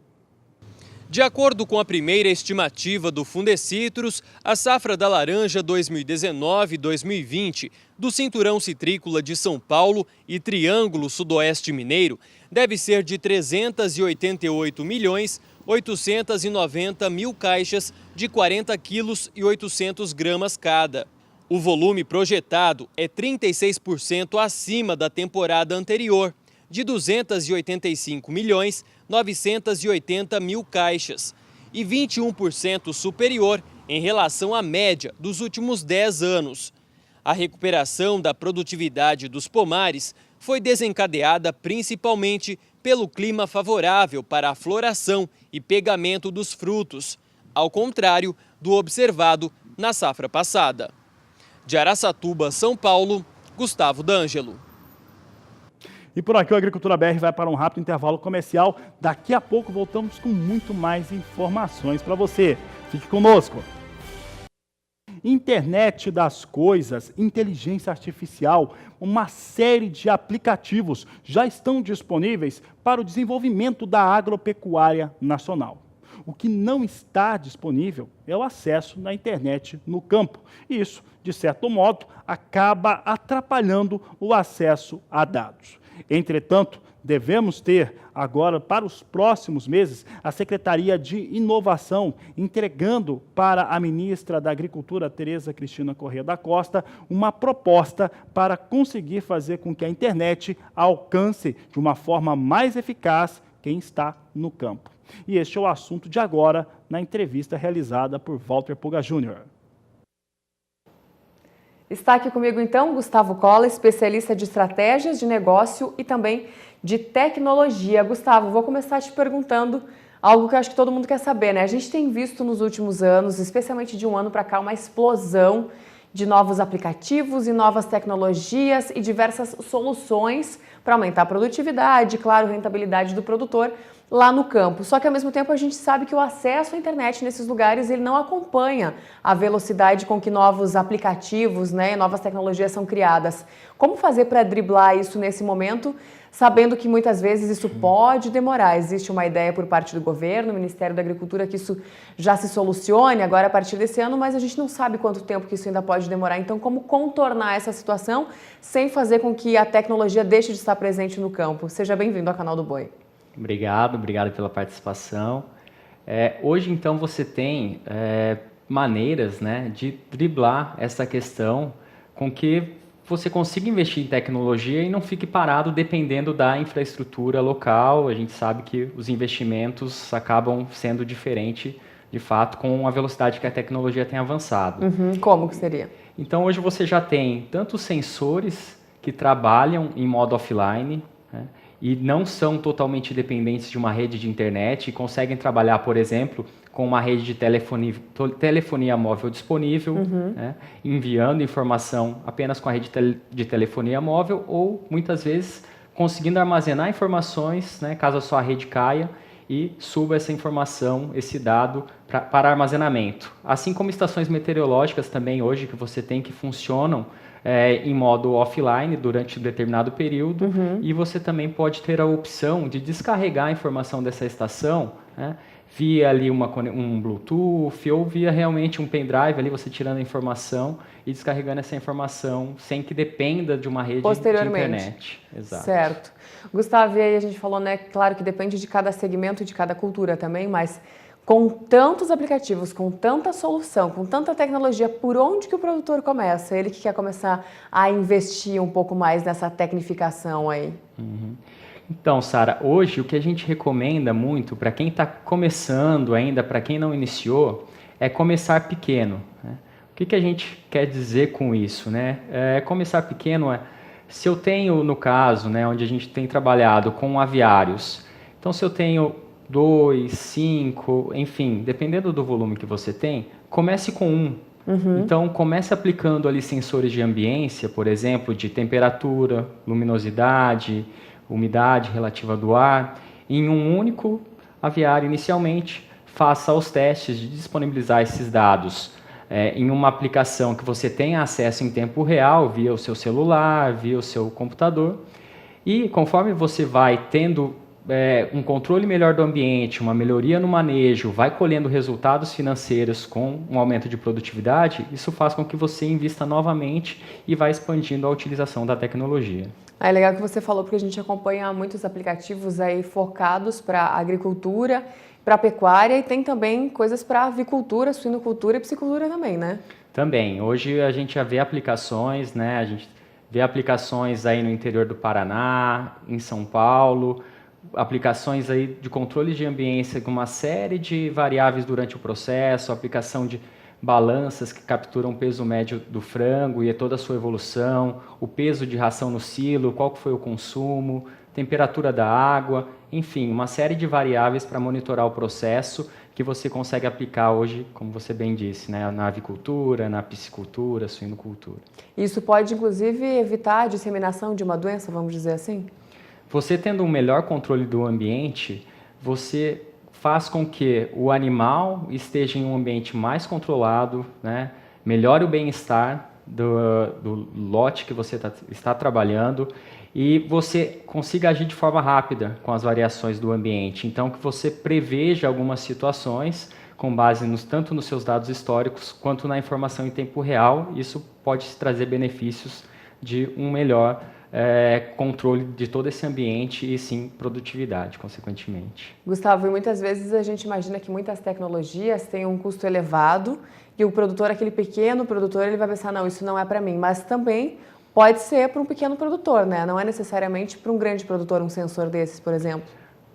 De acordo com a primeira estimativa do Fundecitrus, a safra da laranja 2019-2020 do Cinturão Citrícola de São Paulo e Triângulo Sudoeste Mineiro deve ser de 388.890.000 caixas de 40 quilos e 800 gramas cada. O volume projetado é 36% acima da temporada anterior, de 285.980.000 caixas, e 21% superior em relação à média dos últimos 10 anos. A recuperação da produtividade dos pomares foi desencadeada principalmente pelo clima favorável para a floração e pegamento dos frutos, ao contrário do observado na safra passada. De Araçatuba, São Paulo, Gustavo D'Angelo. E por aqui o Agricultura BR vai para um rápido intervalo comercial. Daqui a pouco voltamos com muito mais informações para você. Fique conosco. Internet das coisas, inteligência artificial, uma série de aplicativos já estão disponíveis para o desenvolvimento da agropecuária nacional. O que não está disponível é o acesso na internet no campo. E isso, de certo modo, acaba atrapalhando o acesso a dados. Entretanto, devemos ter agora, para os próximos meses, a Secretaria de Inovação entregando para a ministra da Agricultura, Tereza Cristina Corrêa da Costa, uma proposta para conseguir fazer com que a internet alcance de uma forma mais eficaz quem está no campo. E este é o assunto de agora, na entrevista realizada por Walter Puga Júnior. Está aqui comigo então Gustavo Cola, especialista de estratégias de negócio e também de tecnologia. Gustavo, vou começar te perguntando algo que eu acho que todo mundo quer saber, né? A gente tem visto nos últimos anos, especialmente de um ano para cá, uma explosão de novos aplicativos e novas tecnologias e diversas soluções para aumentar a produtividade, claro, rentabilidade do produtor lá no campo. Só que ao mesmo tempo a gente sabe que o acesso à internet nesses lugares ele não acompanha a velocidade com que novos aplicativos, né, novas tecnologias são criadas. Como fazer para driblar isso nesse momento, sabendo que muitas vezes isso pode demorar? Existe uma ideia por parte do governo, Ministério da Agricultura, que isso já se solucione agora a partir desse ano, mas a gente não sabe quanto tempo que isso ainda pode demorar. Então, como contornar essa situação sem fazer com que a tecnologia deixe de estar presente no campo? Seja bem-vindo ao Canal do Boi. Obrigado pela participação. Hoje, então, você tem maneiras, né, de driblar essa questão com que você consiga investir em tecnologia e não fique parado dependendo da infraestrutura local. A gente sabe que os investimentos acabam sendo diferentes, de fato, com a velocidade que a tecnologia tem avançado. Como que seria? Então, hoje você já tem tanto sensores que trabalham em modo offline, né, e não são totalmente dependentes de uma rede de internet e conseguem trabalhar, por exemplo, com uma rede de telefonia móvel disponível, né, enviando informação apenas com a rede de telefonia móvel ou, muitas vezes, conseguindo armazenar informações, né, caso a sua rede caia, e suba essa informação, esse dado, para armazenamento. Assim como estações meteorológicas também hoje que você tem que funcionam em modo offline durante um determinado período, e você também pode ter a opção de descarregar a informação dessa estação, né, via ali um Bluetooth ou via realmente um pendrive, ali você tirando a informação e descarregando essa informação sem que dependa de uma rede de internet. Exato. Certo. Gustavo, e aí a gente falou, né, claro que depende de cada segmento e de cada cultura também, mas com tantos aplicativos, com tanta solução, com tanta tecnologia, por onde que o produtor começa? Ele que quer começar a investir um pouco mais nessa tecnificação aí. Então, Sara, hoje o que a gente recomenda muito para quem está começando ainda, para quem não iniciou, é começar pequeno, né? O que a gente quer dizer com isso, né? Começar pequeno se eu tenho, no caso, né, onde a gente tem trabalhado com aviários, então se eu tenho 2, 5, enfim, dependendo do volume que você tem, comece com um. Então, comece aplicando ali sensores de ambiência, por exemplo, de temperatura, luminosidade, umidade relativa do ar, em um único aviário inicialmente. Faça os testes de disponibilizar esses dados em uma aplicação que você tenha acesso em tempo real, via o seu celular, via o seu computador. E conforme você vai tendo um controle melhor do ambiente, uma melhoria no manejo, vai colhendo resultados financeiros com um aumento de produtividade, isso faz com que você invista novamente e vá expandindo a utilização da tecnologia. É legal que você falou, porque a gente acompanha muitos aplicativos aí focados para agricultura, para pecuária, e tem também coisas para avicultura, suinocultura e piscicultura também, né? Também. Hoje a gente já vê aplicações, né? A gente vê aplicações aí no interior do Paraná, em São Paulo, aplicações aí de controle de ambiência com uma série de variáveis durante o processo, aplicação de balanças que capturam o peso médio do frango e toda a sua evolução, o peso de ração no silo, qual que foi o consumo, temperatura da água, enfim, uma série de variáveis para monitorar o processo que você consegue aplicar hoje, como você bem disse, né, na avicultura, na piscicultura, suinocultura. Isso pode, inclusive, evitar a disseminação de uma doença, vamos dizer assim? Você tendo um melhor controle do ambiente, você faz com que o animal esteja em um ambiente mais controlado, né, melhore o bem-estar do lote que você está trabalhando e você consiga agir de forma rápida com as variações do ambiente. Então, que você preveja algumas situações com base tanto nos seus dados históricos quanto na informação em tempo real. Isso pode trazer benefícios de um melhor controle de todo esse ambiente e, sim, produtividade, consequentemente. Gustavo, e muitas vezes a gente imagina que muitas tecnologias têm um custo elevado e o produtor, aquele pequeno produtor, ele vai pensar, não, isso não é para mim, mas também pode ser para um pequeno produtor, né? Não é necessariamente para um grande produtor um sensor desses, por exemplo.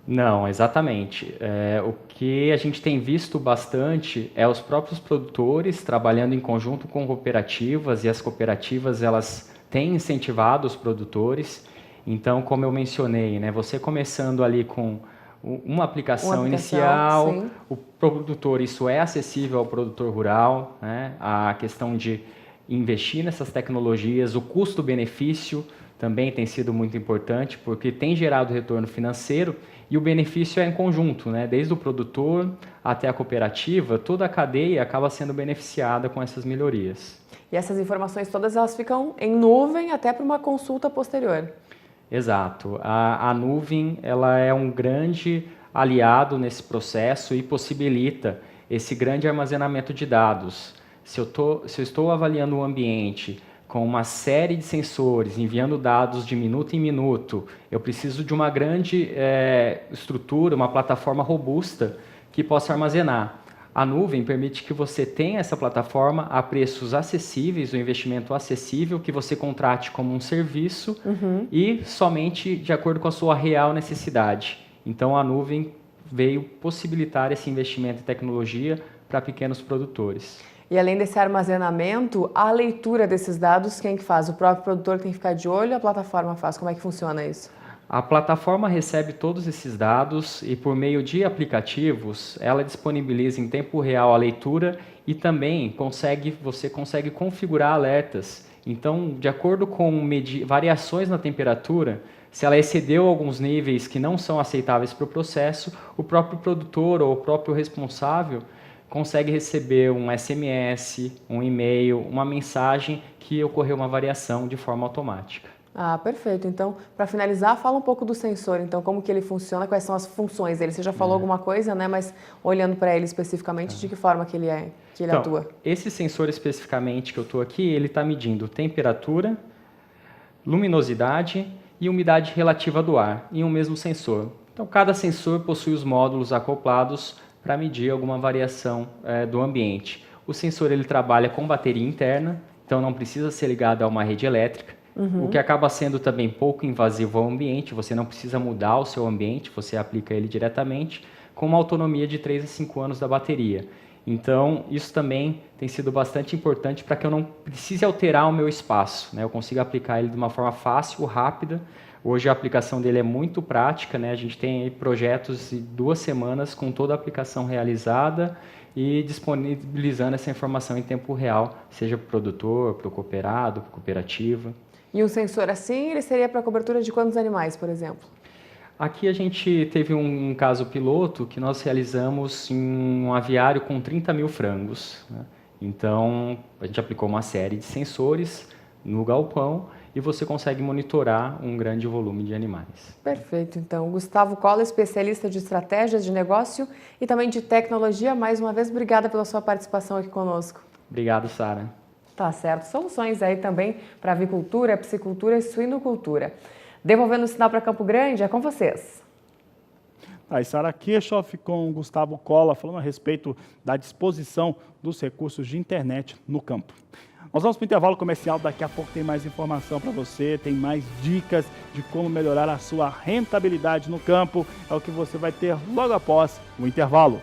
Não, exatamente. O que a gente tem visto bastante é os próprios produtores trabalhando em conjunto com cooperativas, e as cooperativas elas têm incentivado os produtores. Então, como eu mencionei, né, você começando ali com uma aplicação inicial, sim. O produtor, isso é acessível ao produtor rural, né? A questão de investir nessas tecnologias, o custo-benefício também tem sido muito importante, porque tem gerado retorno financeiro e o benefício é em conjunto, né? Desde o produtor até a cooperativa, toda a cadeia acaba sendo beneficiada com essas melhorias. E essas informações todas elas ficam em nuvem até para uma consulta posterior. Exato. A nuvem ela é um grande aliado nesse processo e possibilita esse grande armazenamento de dados. Se eu estou avaliando o ambiente com uma série de sensores, enviando dados de minuto em minuto, eu preciso de uma grande estrutura, uma plataforma robusta que possa armazenar. A nuvem permite que você tenha essa plataforma a preços acessíveis, o investimento acessível, que você contrate como um serviço e somente de acordo com a sua real necessidade. Então, a nuvem veio possibilitar esse investimento em tecnologia para pequenos produtores. E além desse armazenamento, a leitura desses dados, quem que faz? O próprio produtor tem que ficar de olho, a plataforma faz? Como é que funciona isso? A plataforma recebe todos esses dados e, por meio de aplicativos, ela disponibiliza em tempo real a leitura e também você consegue configurar alertas. Então, de acordo com variações na temperatura, se ela excedeu alguns níveis que não são aceitáveis para o processo, o próprio produtor ou o próprio responsável consegue receber um SMS, um e-mail, uma mensagem que ocorreu uma variação de forma automática. Ah, perfeito. Então, para finalizar, fala um pouco do sensor. Então, como que ele funciona, quais são as funções dele? Você já falou alguma coisa, né? Mas olhando para ele especificamente, de que forma que ele atua? Esse sensor especificamente que eu estou aqui, ele está medindo temperatura, luminosidade e umidade relativa do ar em um mesmo sensor. Então, cada sensor possui os módulos acoplados para medir alguma variação do ambiente. O sensor ele trabalha com bateria interna, então não precisa ser ligado a uma rede elétrica. O que acaba sendo também pouco invasivo ao ambiente, você não precisa mudar o seu ambiente, você aplica ele diretamente, com uma autonomia de 3 a 5 anos da bateria. Então, isso também tem sido bastante importante para que eu não precise alterar o meu espaço, né? Eu consigo aplicar ele de uma forma fácil, rápida. Hoje a aplicação dele é muito prática, né? A gente tem aí projetos de 2 semanas com toda a aplicação realizada e disponibilizando essa informação em tempo real, seja para o produtor, para o cooperado, para a cooperativa. E um sensor assim, ele seria para cobertura de quantos animais, por exemplo? Aqui a gente teve um caso piloto que nós realizamos em um aviário com 30 mil frangos, né? Então, a gente aplicou uma série de sensores no galpão e você consegue monitorar um grande volume de animais. Perfeito. Então, Gustavo Cola, especialista de estratégias de negócio e também de tecnologia. Mais uma vez, obrigada pela sua participação aqui conosco. Obrigado, Sara. Tá certo. Soluções aí também para avicultura, piscicultura e suinocultura. Devolvendo o sinal para Campo Grande, é com vocês. Aí, Sara Kirchhoff com Gustavo Cola, falando a respeito da disposição dos recursos de internet no campo. Nós vamos para o intervalo comercial, daqui a pouco tem mais informação para você, tem mais dicas de como melhorar a sua rentabilidade no campo. É o que você vai ter logo após o intervalo.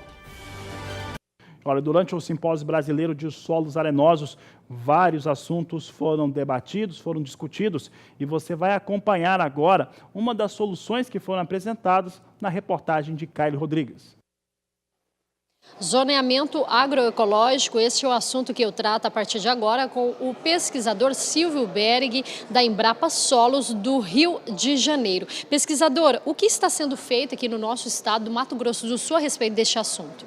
Olha, durante o Simpósio Brasileiro de Solos Arenosos, vários assuntos foram debatidos, foram discutidos, e você vai acompanhar agora uma das soluções que foram apresentadas na reportagem de Caio Rodrigues. Zoneamento agroecológico, esse é o assunto que eu trato a partir de agora com o pesquisador Silvio Berg, da Embrapa Solos do Rio de Janeiro. Pesquisador, o que está sendo feito aqui no nosso estado do Mato Grosso do Sul a respeito deste assunto?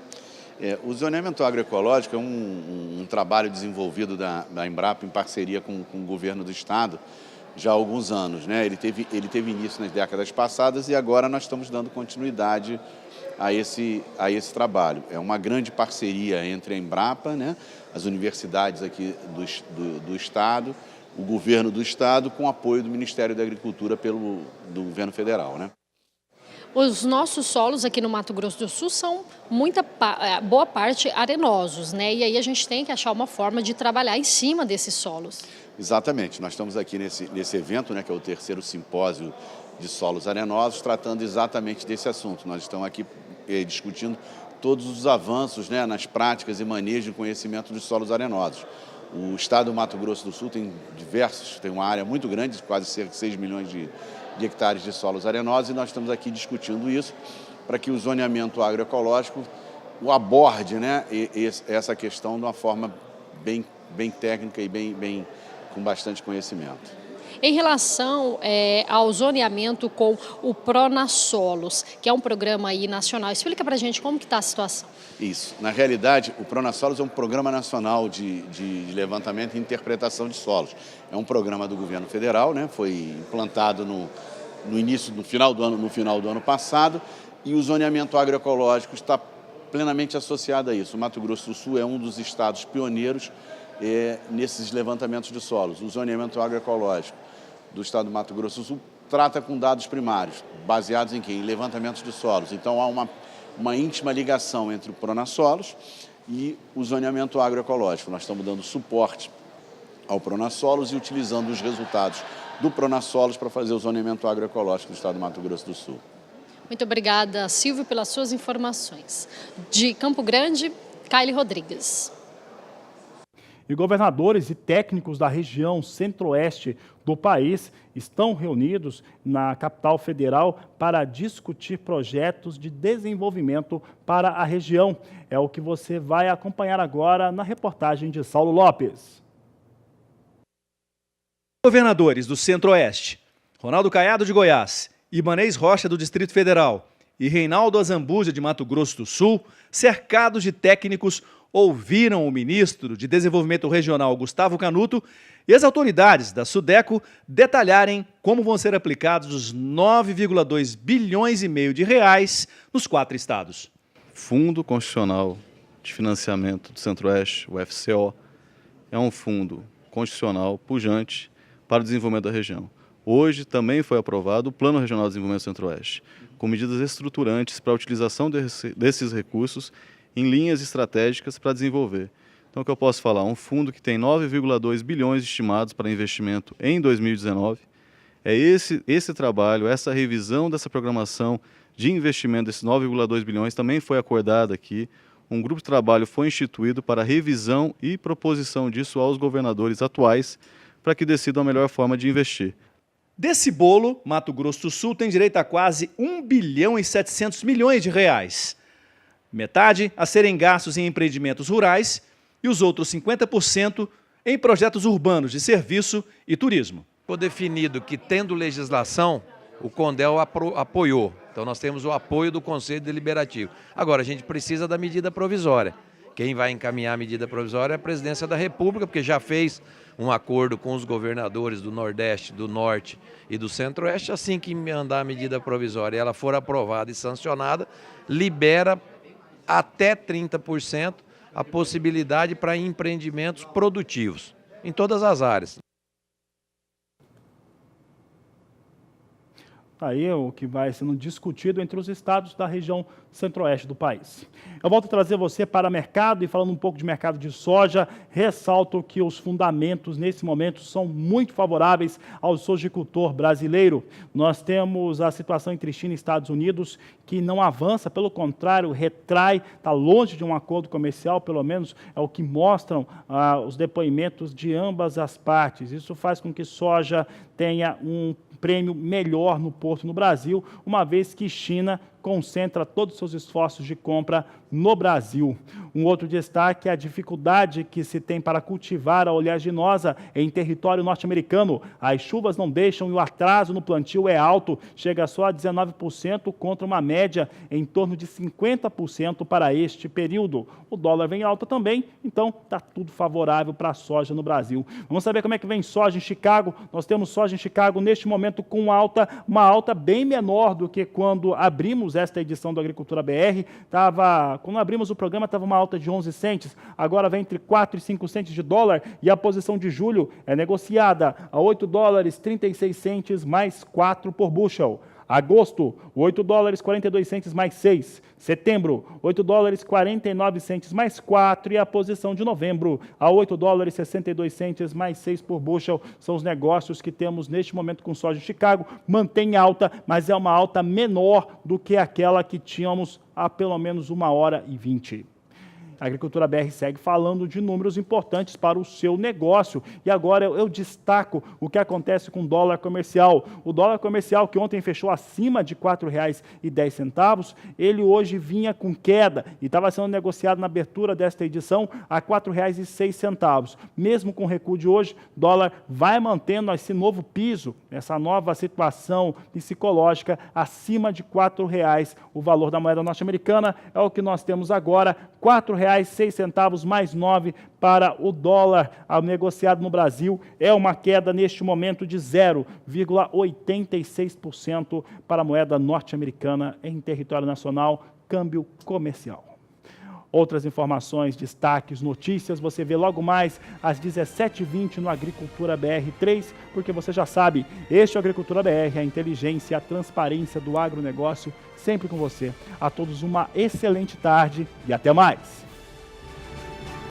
O zoneamento agroecológico é um trabalho desenvolvido da Embrapa em parceria com o governo do estado já há alguns anos, né? Ele teve início nas décadas passadas e agora nós estamos dando continuidade a esse trabalho. É uma grande parceria entre a Embrapa, né, as universidades aqui do estado, o governo do estado, com apoio do Ministério da Agricultura do governo federal, né? Os nossos solos aqui no Mato Grosso do Sul são boa parte arenosos, né? E aí a gente tem que achar uma forma de trabalhar em cima desses solos. Exatamente. Nós estamos aqui nesse evento, né, que é o 3º simpósio de solos arenosos, tratando exatamente desse assunto. Nós estamos aqui discutindo todos os avanços, né, nas práticas e manejo de conhecimento dos solos arenosos. O estado do Mato Grosso do Sul tem uma área muito grande, quase cerca de 6 milhões de hectares de solos arenosos, e nós estamos aqui discutindo isso para que o zoneamento agroecológico aborde, né, essa questão de uma forma bem técnica e com bastante conhecimento. Em relação ao zoneamento com o Pronasolos, que é um programa aí nacional, explica para a gente como que está a situação. Isso. Na realidade, o Pronasolos é um programa nacional de levantamento e interpretação de solos. É um programa do governo federal, né? Foi implantado no final do ano passado, e o zoneamento agroecológico está plenamente associado a isso. O Mato Grosso do Sul é um dos estados pioneiros nesses levantamentos de solos. O zoneamento agroecológico do estado do Mato Grosso do Sul trata com dados primários, baseados em quê? Em levantamentos de solos. Então há uma íntima ligação entre o Pronasolos e o zoneamento agroecológico. Nós estamos dando suporte ao Pronasolos e utilizando os resultados do Pronasolos para fazer o zoneamento agroecológico do estado do Mato Grosso do Sul. Muito obrigada, Silvio, pelas suas informações. De Campo Grande, Caio Rodrigues. E governadores e técnicos da região centro-oeste do país estão reunidos na capital federal para discutir projetos de desenvolvimento para a região. É o que você vai acompanhar agora na reportagem de Saulo Lopes. Governadores do Centro-Oeste, Ronaldo Caiado de Goiás, Ibanez Rocha do Distrito Federal e Reinaldo Azambuja de Mato Grosso do Sul, cercados de técnicos, ouviram o ministro de Desenvolvimento Regional, Gustavo Canuto, e as autoridades da SUDECO detalharem como vão ser aplicados os 9,2 bilhões e meio de reais nos 4 estados. Fundo Constitucional de Financiamento do Centro-Oeste, o FCO, é um fundo constitucional pujante para o desenvolvimento da região. Hoje também foi aprovado o Plano Regional de Desenvolvimento do Centro-Oeste, com medidas estruturantes para a utilização desses recursos em linhas estratégicas para desenvolver. Então, o que eu posso falar? Um fundo que tem 9,2 bilhões estimados para investimento em 2019. É esse trabalho, essa revisão dessa programação de investimento desses 9,2 bilhões também foi acordada aqui. Um grupo de trabalho foi instituído para revisão e proposição disso aos governadores atuais para que decidam a melhor forma de investir. Desse bolo, Mato Grosso do Sul tem direito a quase 1 bilhão e 700 milhões de reais. Metade a serem gastos em empreendimentos rurais e os outros 50% em projetos urbanos de serviço e turismo. Ficou definido que, tendo legislação, o CONDEL apoiou. Então, nós temos o apoio do Conselho Deliberativo. Agora, a gente precisa da medida provisória. Quem vai encaminhar a medida provisória é a Presidência da República, porque já fez um acordo com os governadores do Nordeste, do Norte e do Centro-Oeste. Assim que andar a medida provisória e ela for aprovada e sancionada, libera até 30% a possibilidade para empreendimentos produtivos, em todas as áreas. Aí é o que vai sendo discutido entre os estados da região centro-oeste do país. Eu volto a trazer você para mercado e falando um pouco de mercado de soja, ressalto que os fundamentos nesse momento são muito favoráveis ao sojicultor brasileiro. Nós temos a situação entre China e Estados Unidos que não avança, pelo contrário, retrai, está longe de um acordo comercial, pelo menos é o que mostram os depoimentos de ambas as partes. Isso faz com que soja tenha um prêmio melhor no porto no Brasil, uma vez que China concentra todos os seus esforços de compra no Brasil. Um outro destaque é a dificuldade que se tem para cultivar a oleaginosa em território norte-americano. As chuvas não deixam e o atraso no plantio é alto, chega só a 19% contra uma média em torno de 50% para este período. O dólar vem alta também, então está tudo favorável para a soja no Brasil. Vamos saber como é que vem soja em Chicago. Nós temos soja em Chicago neste momento com uma alta bem menor do que quando abrimos esta edição do Agricultura BR. Quando abrimos o programa, estava uma alta de 11 centes, agora vem entre 4 e 5 centes de dólar, e a posição de julho é negociada a 8 dólares 36 centes mais 4 por bushel. Agosto, 8 dólares 42 centes mais 6. Setembro, 8 dólares 49 centes mais 4. E a posição de novembro, a 8 dólares 62 centes mais 6 por bushel. São os negócios que temos neste momento com soja em Chicago. Mantém alta, mas é uma alta menor do que aquela que tínhamos há pelo menos 1h20. A Agricultura BR segue falando de números importantes para o seu negócio. E agora eu destaco o que acontece com o dólar comercial. O dólar comercial, que ontem fechou acima de R$ 4,10, ele hoje vinha com queda e estava sendo negociado na abertura desta edição a R$ 4,06. Mesmo com o recuo de hoje, o dólar vai mantendo esse novo piso, essa nova situação psicológica acima de R$ 4,00. O valor da moeda norte-americana é o que nós temos agora, R$ 4,06 mais 9 para o dólar negociado no Brasil. É uma queda neste momento de 0,86% para a moeda norte-americana em território nacional, câmbio comercial. Outras informações, destaques, notícias, você vê logo mais às 17h20 no Agricultura BR 3, porque você já sabe, este é o Agricultura BR, a inteligência e a transparência do agronegócio, sempre com você. A todos uma excelente tarde e até mais!